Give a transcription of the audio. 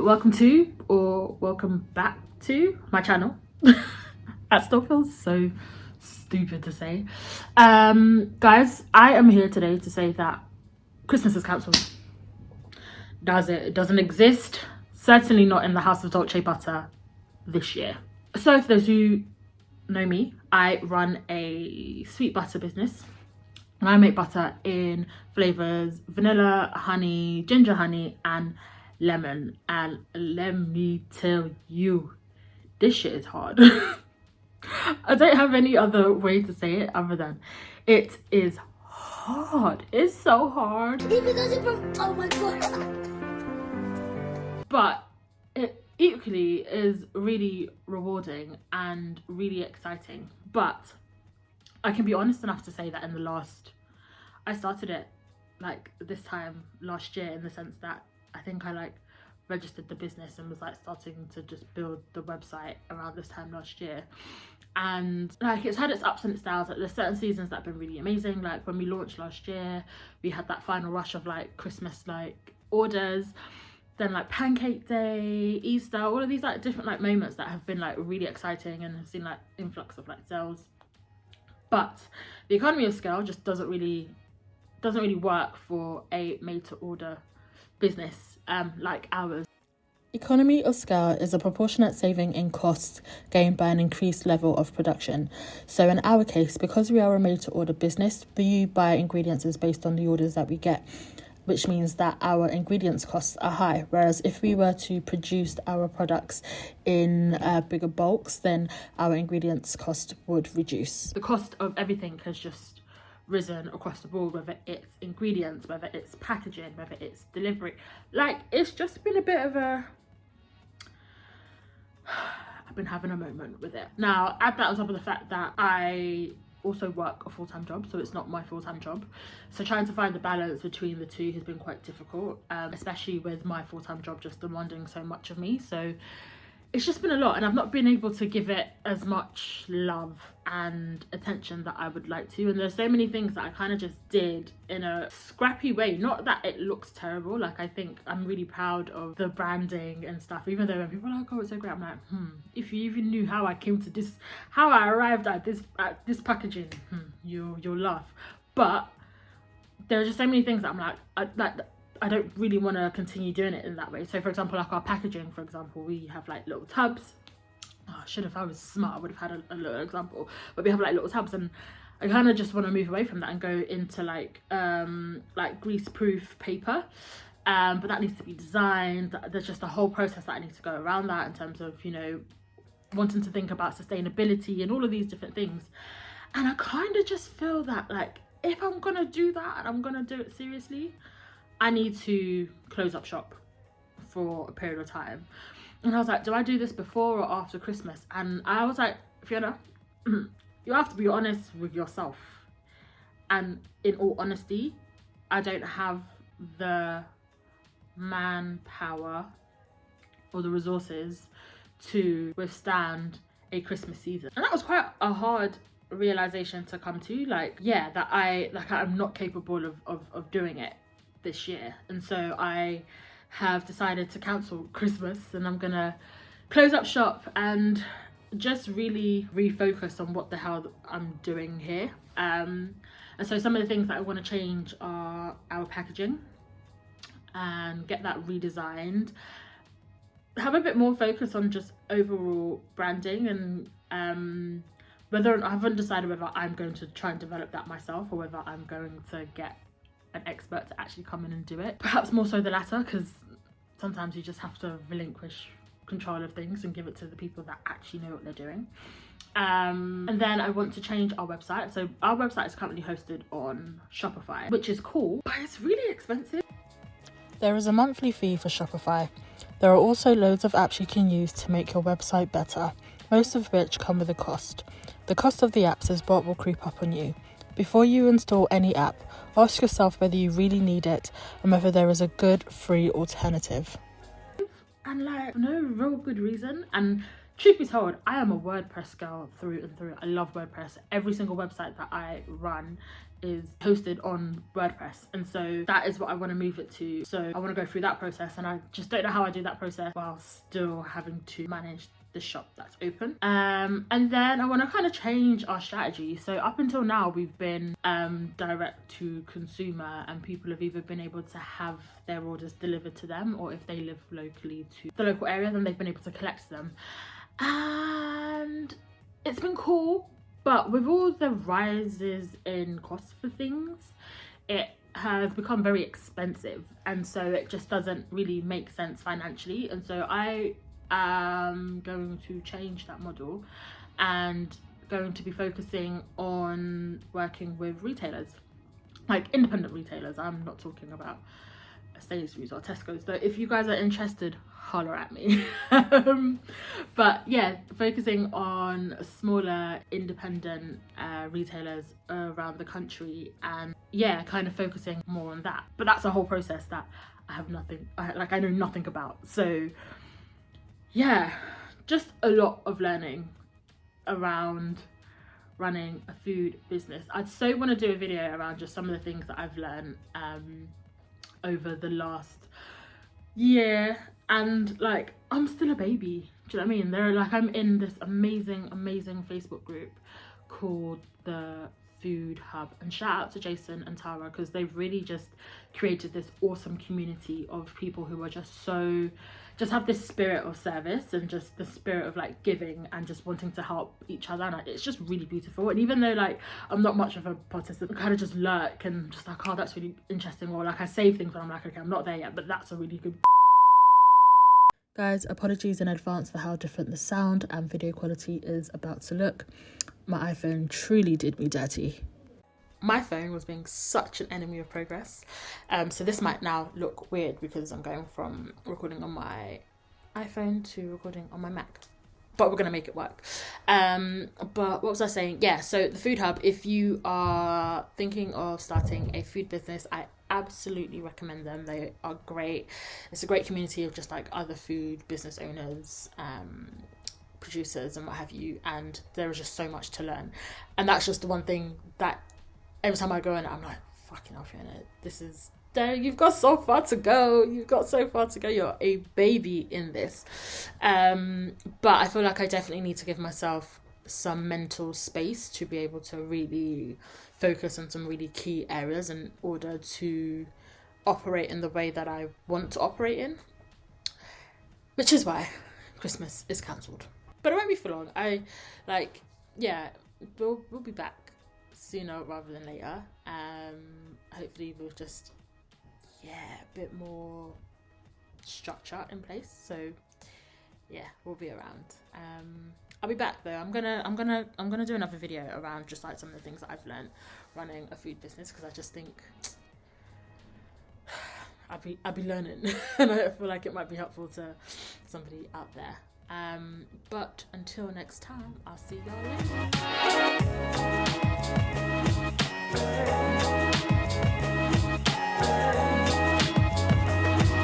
welcome to or welcome back to my channel. That still feels so stupid to say. Guys, I am here today to say that Christmas is cancelled. It doesn't exist, certainly not in the house of Dolce Butter this year. So for those who know me, I run a sweet butter business and I make butter in flavors vanilla, honey, ginger honey and lemon. And let me tell you, this shit is hard. I don't have any other way to say it other than it is hard. It's so hard. Oh my god. But it equally is really rewarding and really exciting. But I can be honest enough to say that I started it like this time last year, in the sense that I think I registered the business and was starting to just build the website around this time last year. And it's had its ups and its downs. There's certain seasons that have been really amazing. Like when we launched last year, we had that final rush of Christmas orders, then Pancake Day, Easter, all of these different moments that have been really exciting and have seen influx of sales. But the economy of scale just doesn't really work for a made to order business like ours. Economy of scale is a proportionate saving in costs gained by an increased level of production. So in our case, because we are a made to order business, we buy ingredients based on the orders that we get, which means that our ingredients costs are high. Whereas if we were to produce our products in bigger bulks, then our ingredients cost would reduce. The cost of everything has just risen across the board, whether it's ingredients, whether it's packaging, whether it's delivery. It's just been a bit of a... I've been having a moment with it. Now, add that on top of the fact that I also work a full-time job, so it's not my full-time job. So trying to find the balance between the two has been quite difficult, especially with my full-time job just demanding so much of me. So it's just been a lot, and I've not been able to give it as much love and attention that I would like to. And there's so many things that I kind of just did in a scrappy way. Not that it looks terrible. I think I'm really proud of the branding and stuff, even though when people are like, oh, it's so great, I'm like, if you even knew how I came to this, how I arrived at this packaging, you'll laugh. But there are just so many things that I'm like, I don't really want to continue doing it in that way. So for example, our packaging, for example, we have little tubs. Oh, if I was smart, I would have had a little example. But we have little tubs, and I kind of just want to move away from that and go into grease-proof paper. But that needs to be designed. There's just a whole process that I need to go around that in terms of, wanting to think about sustainability and all of these different things. And I kind of just feel that if I'm gonna do that and I'm gonna do it seriously, I need to close up shop for a period of time. And I was like, do I do this before or after Christmas? And I was like, Fiona, you have to be honest with yourself. And in all honesty, I don't have the manpower or the resources to withstand a Christmas season. And that was quite a hard realization to come to. That I'm not capable of doing it this year. And so I have decided to cancel Christmas, and I'm gonna close up shop and just really refocus on what the hell I'm doing here. And so some of the things that I want to change are our packaging and get that redesigned, have a bit more focus on just overall branding, and whether I haven't decided whether I'm going to try and develop that myself or whether I'm going to get an expert to actually come in and do it. Perhaps more so the latter, because sometimes you just have to relinquish control of things and give it to the people that actually know what they're doing. And then I want to change our website. So our website is currently hosted on Shopify, which is cool, but it's really expensive. There is a monthly fee for Shopify. There are also loads of apps you can use to make your website better, most of which come with a cost. The cost of the apps is what will creep up on you. Before you install any app, ask yourself whether you really need it and whether there is a good free alternative. And no real good reason. And truth be told, I am a WordPress girl through and through. I love WordPress. Every single website that I run is hosted on WordPress, and so that is what I want to move it to. So I want to go through that process, and I just don't know how I do that process while still having to manage the shop that's open. And then I want to kind of change our strategy. So up until now we've been direct to consumer, and people have either been able to have their orders delivered to them, or if they live locally to the local area, then they've been able to collect them, and it's been cool. But with all the rises in costs for things, it has become very expensive, and so it just doesn't really make sense financially. And so I am going to change that model and going to be focusing on working with retailers, like independent retailers. I'm not talking about Sainsbury's or Tesco's, though if you guys are interested, holler at me. But yeah, focusing on smaller independent retailers around the country, and yeah, kind of focusing more on that. But that's a whole process that I know nothing about. So yeah, just a lot of learning around running a food business. I'd so want to do a video around just some of the things that I've learned over the last year. And like, I'm still a baby, do you know what I mean? I'm in this amazing Facebook group called the Food Hub, and shout out to Jason and Tara, because they've really just created this awesome community of people who are just have this spirit of service, and just the spirit of like giving and just wanting to help each other, and it's just really beautiful. And even though like I'm not much of a participant, I kind of just lurk and just like, oh, that's really interesting, or like I save things when I'm like, okay, I'm not there yet, but that's a really good. Guys, apologies in advance for how different the sound and video quality is about to look. My iPhone truly did me dirty. My phone was being such an enemy of progress. So this might now look weird because I'm going from recording on my iPhone to recording on my Mac. But we're going to make it work. But what was I saying? Yeah, so the Food Hub, if you are thinking of starting a food business, I absolutely recommend them. They are great. It's a great community of just like other food business owners, producers and what have you, and there is just so much to learn. And that's just the one thing that every time I go in, I'm like, fucking hell, Fiona, you've got so far to go. You're a baby in this. But I feel like I definitely need to give myself some mental space to be able to really focus on some really key areas in order to operate in the way that I want to operate in, which is why Christmas is cancelled. But it won't be for long. We'll be back sooner rather than later. Hopefully with just a bit more structure in place. So yeah, we'll be around. I'll be back though. I'm gonna do another video around just like some of the things that I've learned running a food business, because I just think I'll be learning and I feel like it might be helpful to somebody out there. But until next time, I'll see y'all later.